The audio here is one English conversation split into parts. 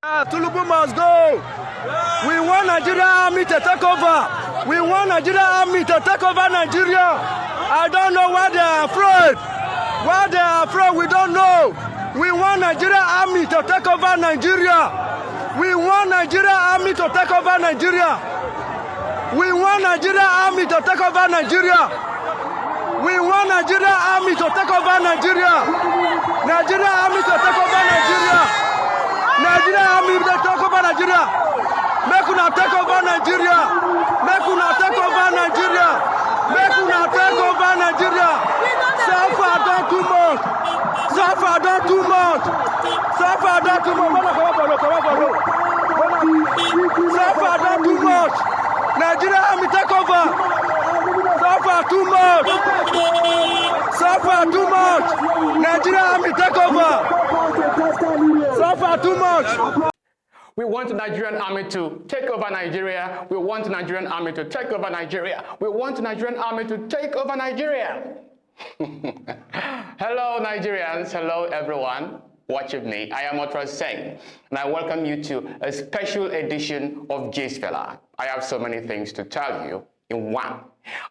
Tinubu must go. We want Nigerian Army to take over. We want Nigerian Army to take over Nigeria. I don't know why they are afraid. Why they are afraid, we don't know. We want Nigerian Army to take over Nigeria. We want Nigerian Army to take over Nigeria. We want Nigerian Army to take over Nigeria. We want Nigerian Army to take over Nigeria. Nigerian Army to take over Nigeria. Nigerian Army to take over Nigeria. Make una take over Nigeria. Make una take over Nigeria. Make una take over Nigeria. So far done too much. So far done too much. So far done too much. So far done too much. Nigerian Army take over. So far too much. So far too much. Nigerian Army take over. So far too much. We want the Nigerian Army to take over Nigeria. We want the Nigerian Army to take over Nigeria. We want the Nigerian Army to take over Nigeria. Hello, Nigerians. Hello, everyone watching me. I am Otra Sane, and I welcome you to a special edition of Gist Fella. I have so many things to tell you in one.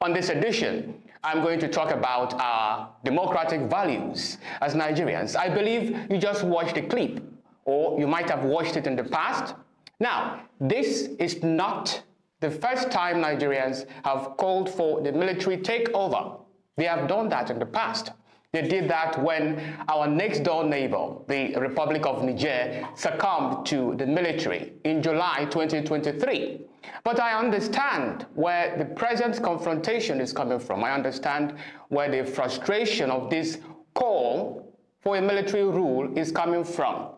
On this edition, I'm going to talk about our democratic values as Nigerians. I believe you just watched the clip, or you might have watched it in the past. Now, this is not the first time Nigerians have called for the military takeover. They have done that in the past. They did that when our next door neighbor, the Republic of Niger, succumbed to the military in July 2023. But I understand where the present confrontation is coming from. I understand where the frustration of this call for a military rule is coming from.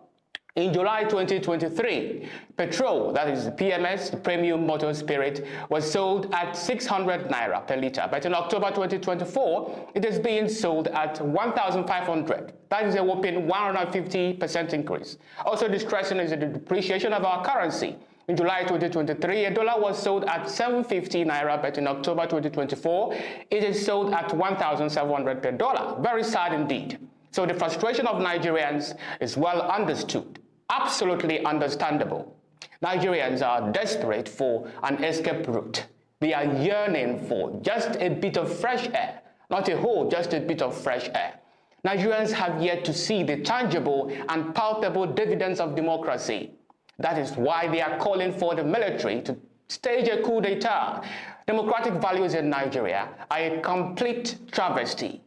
In July 2023, Petrol, that is the PMS, the Premium Motor Spirit, was sold at 600 naira per litre. But in October 2024, it is being sold at 1,500. That is a whopping 150% increase. Also distressing is the depreciation of our currency. In July 2023, a dollar was sold at 750 naira, but in October 2024, it is sold at 1,700 per dollar. Very sad indeed. So the frustration of Nigerians is well understood, absolutely understandable. Nigerians are desperate for an escape route. They are yearning for just a bit of fresh air, not a whole, just a bit of fresh air. Nigerians have yet to see the tangible and palpable dividends of democracy. That is why they are calling for the military to stage a coup d'etat. Democratic values in Nigeria are a complete travesty.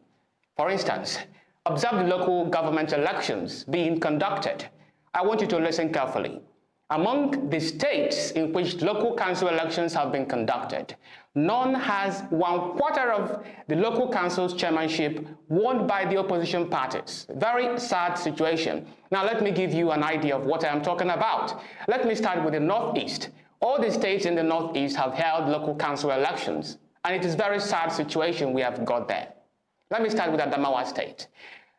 For instance, observe the local government elections being conducted. I want you to listen carefully. Among the states in which local council elections have been conducted, none has 1/4 of the local council's chairmanship won by the opposition parties. Very sad situation. Now let me give you an idea of what I am talking about. Let me start with the Northeast. All the states in the Northeast have held local council elections, and it is a very sad situation we have got there. Let me start with Adamawa State.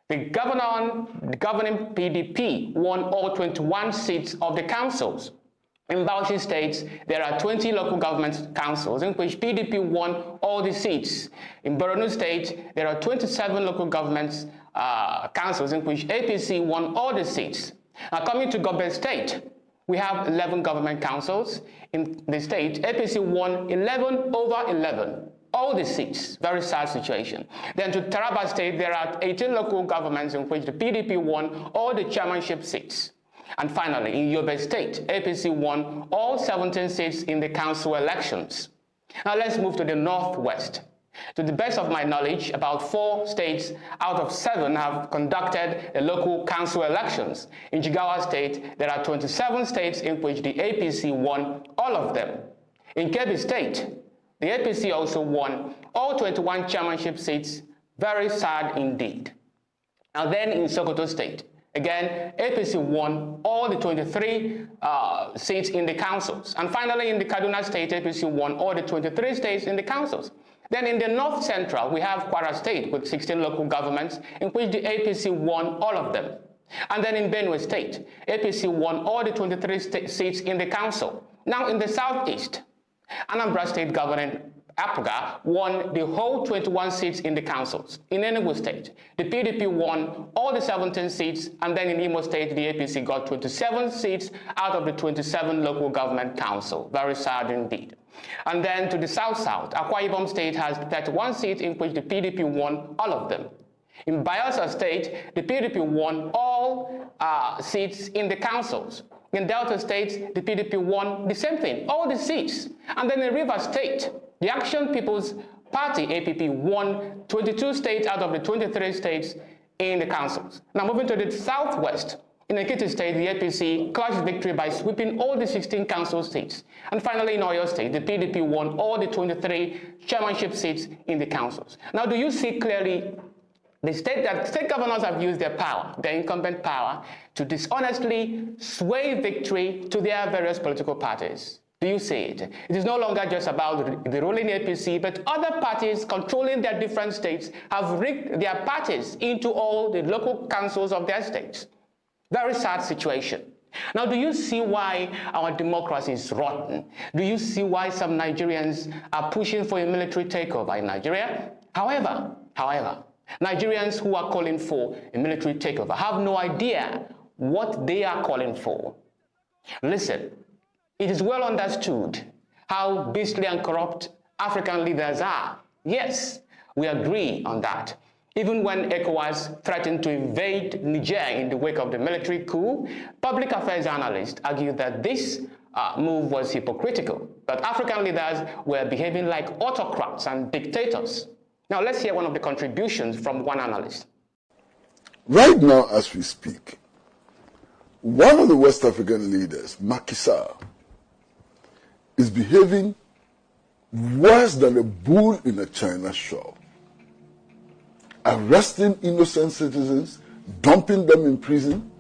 The governing PDP won all 21 seats of the councils. In Bauchi State, there are 20 local government councils in which PDP won all the seats. In Borno State, there are 27 local government councils in which APC won all the seats. Now coming to Gombe State, we have 11 government councils. In the state, APC won 11 over 11. All the seats. Very sad situation. Then to Taraba State, there are 18 local governments in which the PDP won all the chairmanship seats. And finally, in Yobe State, APC won all 17 seats in the council elections. Now let's move to the Northwest. To the best of my knowledge, about 4 states out of 7 have conducted the local council elections. In Jigawa State, there are 27 states in which the APC won all of them. In Kebbi State, the APC also won all 21 chairmanship seats. Very sad indeed. Now then in Sokoto State, again, APC won all the 23 seats in the councils. And finally in the Kaduna State, APC won all the 23 states in the councils. Then in the North Central, we have Kwara State with 16 local governments in which the APC won all of them. And then in Benue State, APC won all the 23 seats in the council. Now in the Southeast, Anambra State governing APGA won the whole 21 seats in the councils. In Enugu State, the PDP won all the 17 seats, and then in Imo State, the APC got 27 seats out of the 27 local government council. Very sad indeed. And then to the south-south, Akwa Ibom State has 31 seats in which the PDP won all of them. In Bayelsa State, the PDP won all seats in the councils. In Delta State, the PDP won the same thing, all the seats. And then in Rivers State, the Action People's Party, APP, won 22 states out of the 23 states in the councils. Now moving to the southwest, in Ekiti State, the APC clashed victory by sweeping all the 16 council seats. And finally in Oyo State, the PDP won all the 23 chairmanship seats in the councils. Now do you see clearly the state governors have used their power, their incumbent power, to dishonestly sway victory to their various political parties? Do you see it? It is no longer just about the ruling APC, but other parties controlling their different states have rigged their parties into all the local councils of their states. Very sad situation. Now, do you see why our democracy is rotten? Do you see why some Nigerians are pushing for a military takeover in Nigeria? However, Nigerians who are calling for a military takeover have no idea what they are calling for. Listen, it is well understood how beastly and corrupt African leaders are. Yes, we agree on that. Even when ECOWAS threatened to invade Niger in the wake of the military coup, public affairs analysts argued that this move was hypocritical, that African leaders were behaving like autocrats and dictators. Now let's hear one of the contributions from one analyst. Right now as we speak, one of the West African leaders, Macky Sall, is behaving worse than a bull in a china shop, arresting innocent citizens, dumping them in prison,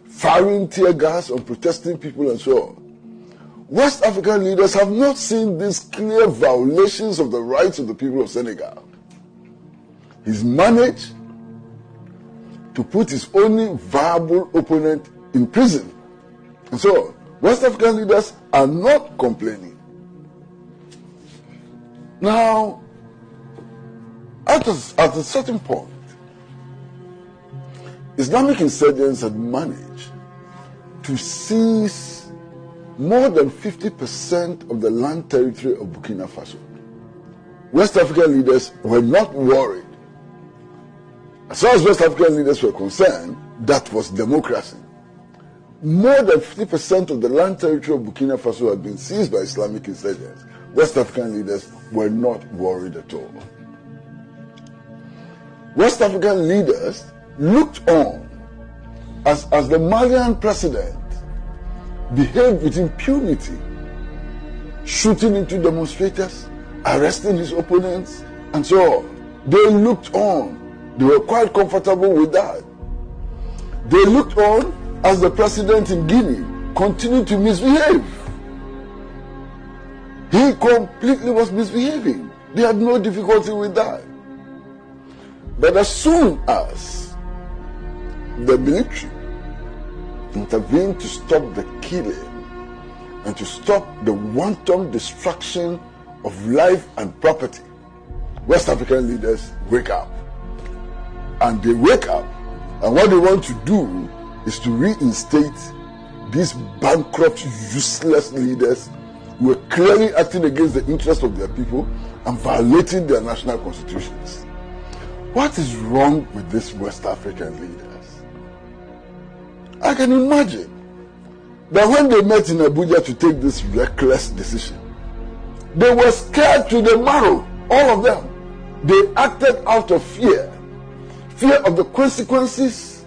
firing tear gas on protesting people and so on. West African leaders have not seen these clear violations of the rights of the people of Senegal. He's managed to put his only viable opponent in prison and so on. West African leaders are not complaining. Now, at a certain point, Islamic insurgents had managed to seize more than 50% of the land territory of Burkina Faso. West African leaders were not worried. As far as West African leaders were concerned, that was democracy. More than 50% of the land territory of Burkina Faso had been seized by Islamic insurgents. West African leaders were not worried at all. West African leaders looked on as the Malian president behaved with impunity, shooting into demonstrators, arresting his opponents, and so on. They looked on. They were quite comfortable with that. They looked on as the president in Guinea continued to misbehave. He completely was misbehaving. They had no difficulty with that. But as soon as the military intervened to stop the killing and to stop the wanton destruction of life and property, West African leaders wake up. And they wake up, and what they want to do is to reinstate these bankrupt, useless leaders who are clearly acting against the interests of their people and violating their national constitutions. What is wrong with these West African leaders? I can imagine that when they met in Abuja to take this reckless decision, they were scared to the marrow, all of them. They acted out of fear of the consequences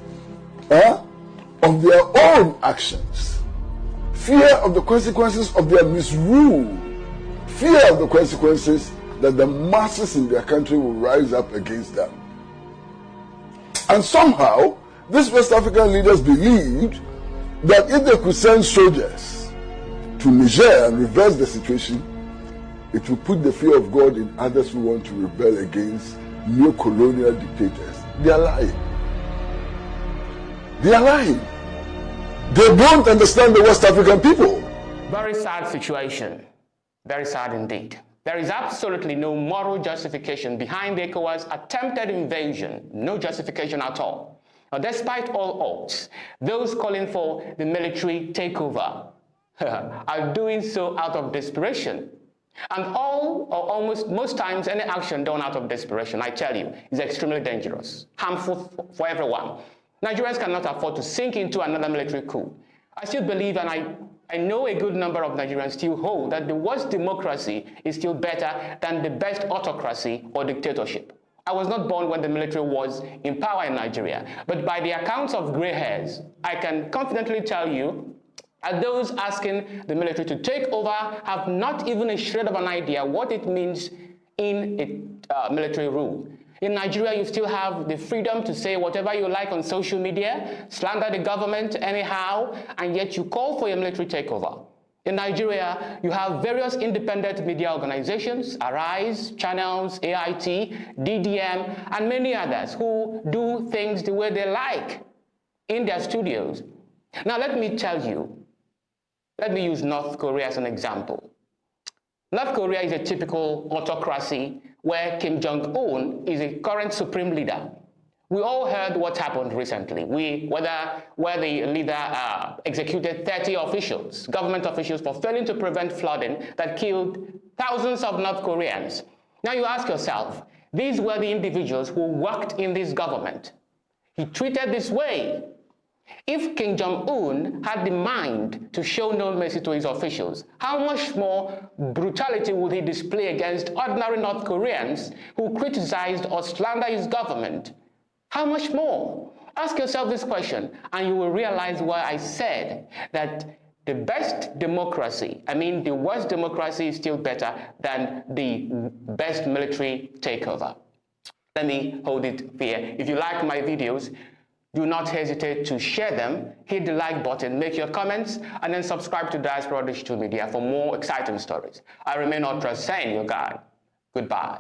of their own actions, fear of the consequences of their misrule, fear of the consequences that the masses in their country will rise up against them. And somehow, these West African leaders believed that if they could send soldiers to Niger and reverse the situation, it would put the fear of God in others who want to rebel against neo-colonial dictators. They are lying. They are lying. They don't understand the West African people. Very sad situation. Very sad indeed. There is absolutely no moral justification behind the ECOWAS attempted invasion, no justification at all. Now, despite all odds, those calling for the military takeover are doing so out of desperation. And all or almost most times, any action done out of desperation, I tell you, is extremely dangerous, harmful for everyone. Nigerians cannot afford to sink into another military coup. I still believe, and I know a good number of Nigerians still hold, that the worst democracy is still better than the best autocracy or dictatorship. I was not born when the military was in power in Nigeria, but by the accounts of gray hairs, I can confidently tell you that those asking the military to take over have not even a shred of an idea what it means in a military rule. In Nigeria, you still have the freedom to say whatever you like on social media, slander the government anyhow, and yet you call for a military takeover. In Nigeria, you have various independent media organizations, Arise, Channels, AIT, DDM, and many others who do things the way they like in their studios. Now, let me tell you, let me use North Korea as an example. North Korea is a typical autocracy where Kim Jong-un is a current supreme leader. We all heard what happened recently, where the leader executed 30 officials, government officials, for failing to prevent flooding that killed thousands of North Koreans. Now you ask yourself, these were the individuals who worked in this government. He treated this way. If Kim Jong-un had the mind to show no mercy to his officials, how much more brutality would he display against ordinary North Koreans who criticized or slandered his government? How much more? Ask yourself this question, and you will realize why I said that the best democracy, the worst democracy, is still better than the best military takeover. Let me hold it there. If you like my videos, do not hesitate to share them, hit the like button, make your comments, and then subscribe to Diaspora Digital Media for more exciting stories. I remain Otra Sane, your guide. Goodbye.